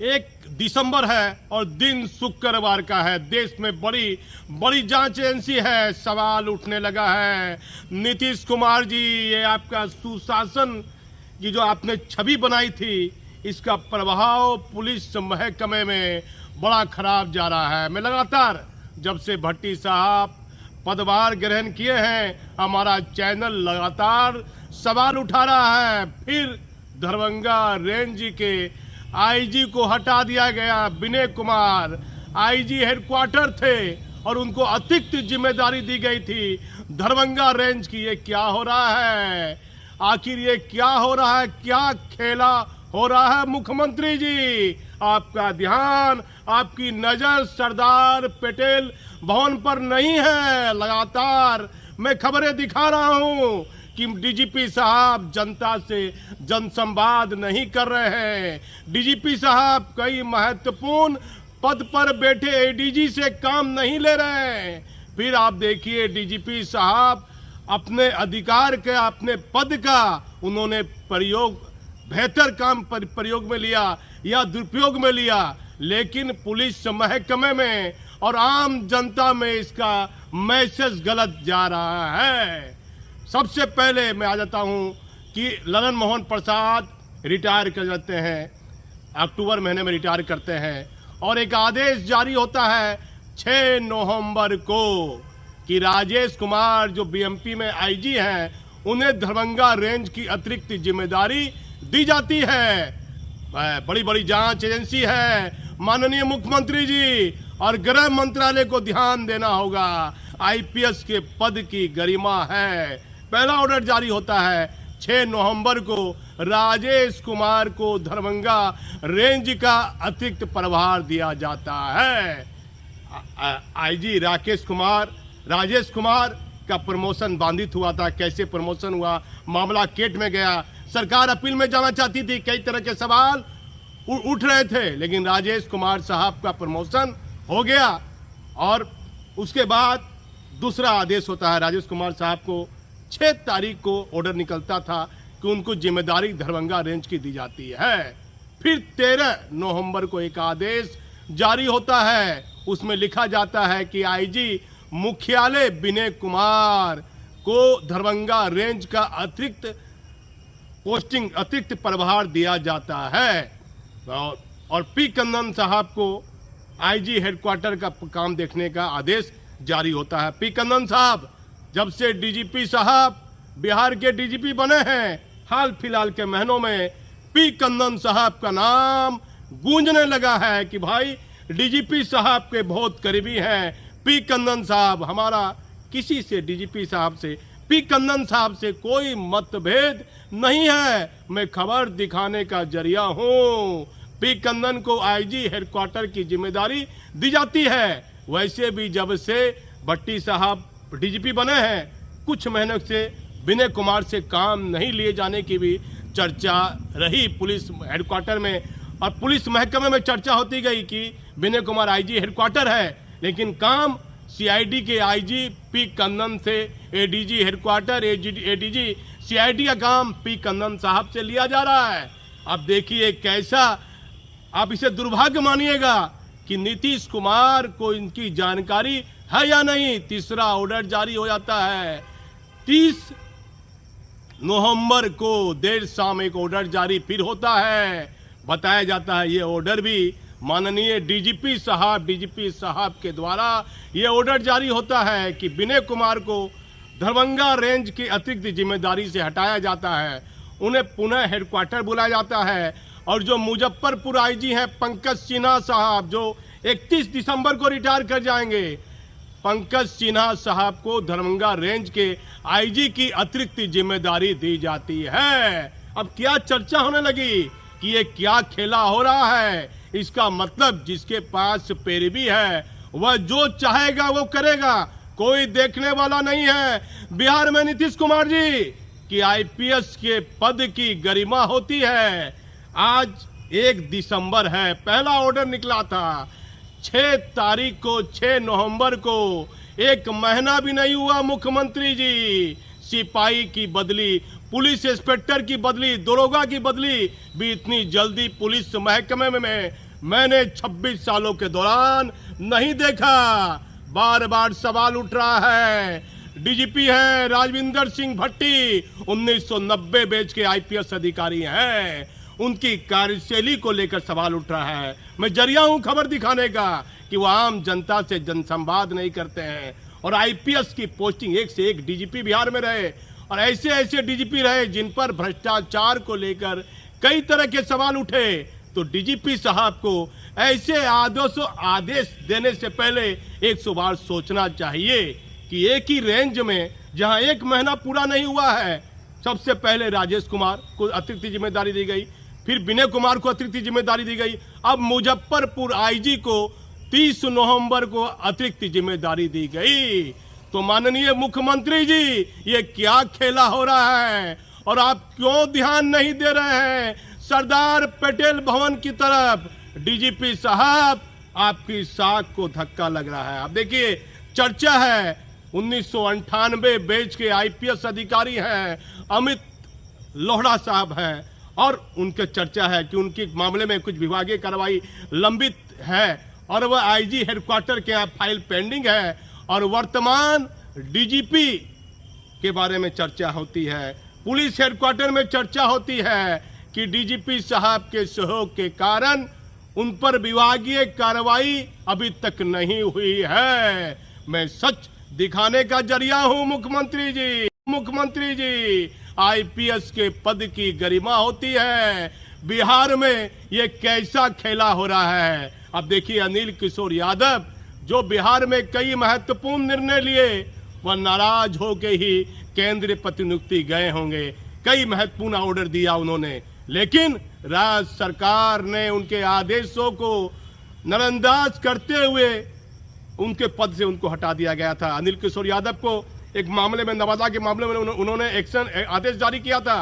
1 दिसंबर है और दिन शुक्रवार का है। देश में बड़ी बड़ी जांच एजेंसी है। सवाल उठने लगा है, नीतीश कुमार जी, ये आपका सुशासन की जो आपने छवि बनाई थी, इसका प्रभाव पुलिस महकमे में बड़ा खराब जा रहा है। मैं लगातार जब से भट्टी साहब पदभार ग्रहण किए हैं, हमारा चैनल लगातार सवाल उठा रहा है। फिर दरभंगा रेंज के आईजी को हटा दिया गया। विनय कुमार आईजी हेडक्वार्टर थे और उनको अतिरिक्त जिम्मेदारी दी गई थी दरभंगा रेंज की। ये क्या हो रहा है? आखिर ये क्या हो रहा है? क्या खेला हो रहा है? मुख्यमंत्री जी, आपका ध्यान, आपकी नजर सरदार पटेल भवन पर नहीं है। लगातार मैं खबरें दिखा रहा हूं कि डीजीपी साहब जनता से जनसंवाद नहीं कर रहे हैं। डीजीपी साहब कई महत्वपूर्ण पद पर बैठे एडीजी से काम नहीं ले रहे हैं। फिर आप देखिए डीजीपी साहब अपने अधिकार के, अपने पद का उन्होंने प्रयोग बेहतर काम प्रयोग में लिया या दुरुपयोग में लिया, लेकिन पुलिस महकमे में और आम जनता में इसका मैसेज गलत जा रहा है। सबसे पहले मैं आ जाता हूं कि ललन मोहन प्रसाद रिटायर कर जाते हैं, अक्टूबर महीने में रिटायर करते हैं और एक आदेश जारी होता है 6 नवंबर को कि राजेश कुमार जो बीएमपी में आईजी हैं, उन्हें दरभंगा रेंज की अतिरिक्त जिम्मेदारी दी जाती है। बड़ी बड़ी जांच एजेंसी है। माननीय मुख्यमंत्री जी और गृह मंत्रालय को ध्यान देना होगा। आईपीएस के पद की गरिमा है। पहला ऑर्डर जारी होता है 6 नवंबर को, राजेश कुमार को दरभंगा रेंज का अतिरिक्त प्रभार दिया जाता है। आईजी राजेश कुमार का प्रमोशन बाधित हुआ था। कैसे प्रमोशन हुआ? मामला केट में गया। सरकार अपील में जाना चाहती थी। कई तरह के सवाल उठ रहे थे, लेकिन राजेश कुमार साहब का प्रमोशन हो गया और उसके बाद दूसरा आदेश होता है। राजेश कुमार साहब को 6 तारीख को ऑर्डर निकलता था कि उनको जिम्मेदारी दरभंगा रेंज की दी जाती है। फिर 13 नवंबर को एक आदेश जारी होता है। उसमें लिखा जाता है कि आईजी मुख्यालय विनय कुमार को दरभंगा रेंज का अतिरिक्त प्रभार दिया जाता है और पी कन्नन साहब को आईजी हेडक्वार्टर का काम देखने का आदेश जारी होता है। पी कन्नन साहब जब से डीजीपी साहब बिहार के डीजीपी बने हैं, हाल फिलहाल के महीनों में पी कन्नन साहब का नाम गूंजने लगा है कि भाई डीजीपी साहब के बहुत करीबी हैं पी कन्नन साहब। हमारा किसी से, डीजीपी साहब से, पी कन्नन साहब से कोई मतभेद नहीं है। मैं खबर दिखाने का जरिया हूं। पी कन्नन को आईजी हेडक्वार्टर की जिम्मेदारी दी जाती है। वैसे भी जब से भट्टी साहब डीजीपी बने हैं, कुछ महीनों से विनय कुमार से काम नहीं लिए जाने की भी चर्चा रही पुलिस हेडक्वार्टर में और पुलिस महकमे में चर्चा होती गई कि विनय कुमार आईजी हेडक्वार्टर है, लेकिन काम सीआईडी के आईजी पी कन्नन से एडीजी हेडक्वार्टर, एडीजी सीआईडी का काम पी कन्नन साहब से लिया जा रहा है। अब देखिए कैसा, आप इसे दुर्भाग्य मानिएगा कि नीतीश कुमार को इनकी जानकारी है या नहीं। तीसरा ऑर्डर जारी हो जाता है 30 नवंबर को, देर शाम एक ऑर्डर जारी फिर होता है। बताया जाता है ये ऑर्डर भी माननीय डीजीपी साहब के द्वारा ये ऑर्डर जारी होता है कि विनय कुमार को दरभंगा रेंज की अतिरिक्त जिम्मेदारी से हटाया जाता है। उन्हें पुनः हेडक्वार्टर बुलाया जाता है और जो मुजफ्फरपुर आईजी हैं पंकज सिन्हा साहब, जो 31 दिसंबर को रिटायर कर जाएंगे, पंकज सिन्हा साहब को दरभंगा रेंज के आईजी की अतिरिक्त जिम्मेदारी दी जाती है। अब क्या चर्चा होने लगी कि ये क्या खेला हो रहा है? इसका मतलब जिसके पास पैरवी है वह जो चाहेगा वो करेगा, कोई देखने वाला नहीं है। बिहार में नीतीश कुमार जी की आईपीएस के पद की गरिमा होती है। आज 1 दिसंबर है, पहला ऑर्डर निकला था 6 तारीख को, 6 नवंबर को, 1 महीना भी नहीं हुआ मुख्यमंत्री जी। सिपाही की बदली, पुलिस इंस्पेक्टर की बदली, दरोगा की बदली भी इतनी जल्दी पुलिस महकमे में मैंने 26 सालों के दौरान नहीं देखा। बार बार सवाल उठ रहा है। डीजीपी है राजविंदर सिंह भट्टी, 1990 बैच के आईपीएस अधिकारी हैं, उनकी कार्यशैली को लेकर सवाल उठ रहा है। मैं जरिया हूं खबर दिखाने का कि वो आम जनता से जनसंवाद नहीं करते हैं। और आईपीएस की पोस्टिंग, एक से एक डीजीपी बिहार में रहे और ऐसे ऐसे डीजीपी रहे जिन पर भ्रष्टाचार को लेकर कई तरह के सवाल उठे। तो डीजीपी साहब को ऐसे आदेश देने से पहले 100 बार सोचना चाहिए कि एक ही रेंज में जहां 1 महीना पूरा नहीं हुआ है, सबसे पहले राजेश कुमार को अतिरिक्त जिम्मेदारी दी गई, फिर विनय कुमार को अतिरिक्त जिम्मेदारी दी गई, अब मुजफ्फरपुर आईजी को 30 नवंबर को अतिरिक्त जिम्मेदारी दी गई। तो माननीय मुख्यमंत्री जी, ये क्या खेला हो रहा है और आप क्यों ध्यान नहीं दे रहे हैं सरदार पटेल भवन की तरफ? डीजीपी साहब, आपकी साख को धक्का लग रहा है। अब देखिए, चर्चा है 1998 बैच के आईपीएस अधिकारी हैं अमित लोहड़ा साहब हैं, और उनके चर्चा है कि उनके मामले में कुछ विभागीय कार्रवाई लंबित है और वह आईजी हेडक्वार्टर के यहाँ फाइल पेंडिंग है। और वर्तमान डीजीपी के बारे में चर्चा होती है, पुलिस हेडक्वार्टर में चर्चा होती है कि डीजीपी साहब के सहयोग के कारण उन पर विभागीय कार्रवाई अभी तक नहीं हुई है। मैं सच दिखाने का जरिया हूं मुख्यमंत्री जी। मुख्यमंत्री जी, आईपीएस के पद की गरिमा होती है, बिहार में ये कैसा खेला हो रहा है? अब देखिए, अनिल किशोर यादव जो बिहार में कई महत्वपूर्ण निर्णय लिए, वह नाराज होके ही केंद्रीय प्रतिनियुक्ति गए होंगे। कई महत्वपूर्ण ऑर्डर दिया उन्होंने, लेकिन राज्य सरकार ने उनके आदेशों को नजरअंदाज करते हुए उनके पद से उनको हटा दिया गया था। अनिल किशोर यादव को एक मामले में, नवादा के मामले में उन्होंने एक्शन आदेश जारी किया था।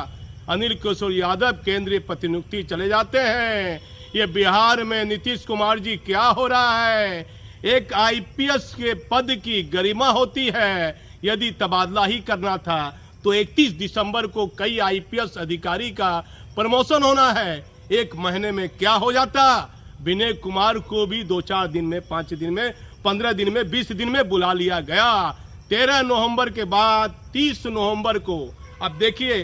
अनिल किशोर यादव केंद्रीय प्रतिनियुक्ति चले जाते हैं। ये बिहार में नीतीश कुमार जी क्या हो रहा है? एक आईपीएस के पद की गरिमा होती है, यदि तबादला ही करना था तो 31 दिसंबर को कई आईपीएस अधिकारी का प्रमोशन होना है। 1 महीने में क्या हो जाता? विनय कुमार को भी 2-4 दिन में, 5 दिन में, 15 दिन में, 20 दिन में बुला लिया गया। 13 नवंबर के बाद 30 नवंबर को, अब देखिए,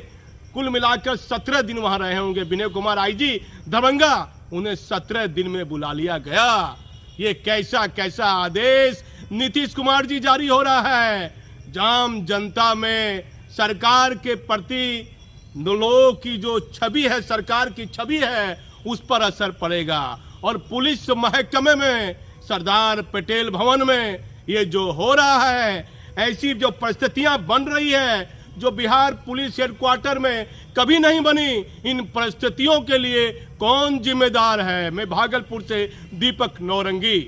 कुल मिलाकर 17 दिन वहां रहे होंगे विनय कुमार आईजी दरभंगा, उन्हें 17 दिन में बुला लिया गया। ये कैसा कैसा आदेश नीतीश कुमार जी जारी हो रहा है? आम जनता में सरकार के प्रति लोगों की जो छवि है, सरकार की छवि है, उस पर असर पड़ेगा। और पुलिस महकमे में, सरदार पटेल भवन में ये जो हो रहा है, ऐसी जो परिस्थितियां बन रही है जो बिहार पुलिस हेडक्वार्टर में कभी नहीं बनी, इन परिस्थितियों के लिए कौन जिम्मेदार है? मैं भागलपुर से दीपक नौरंगी।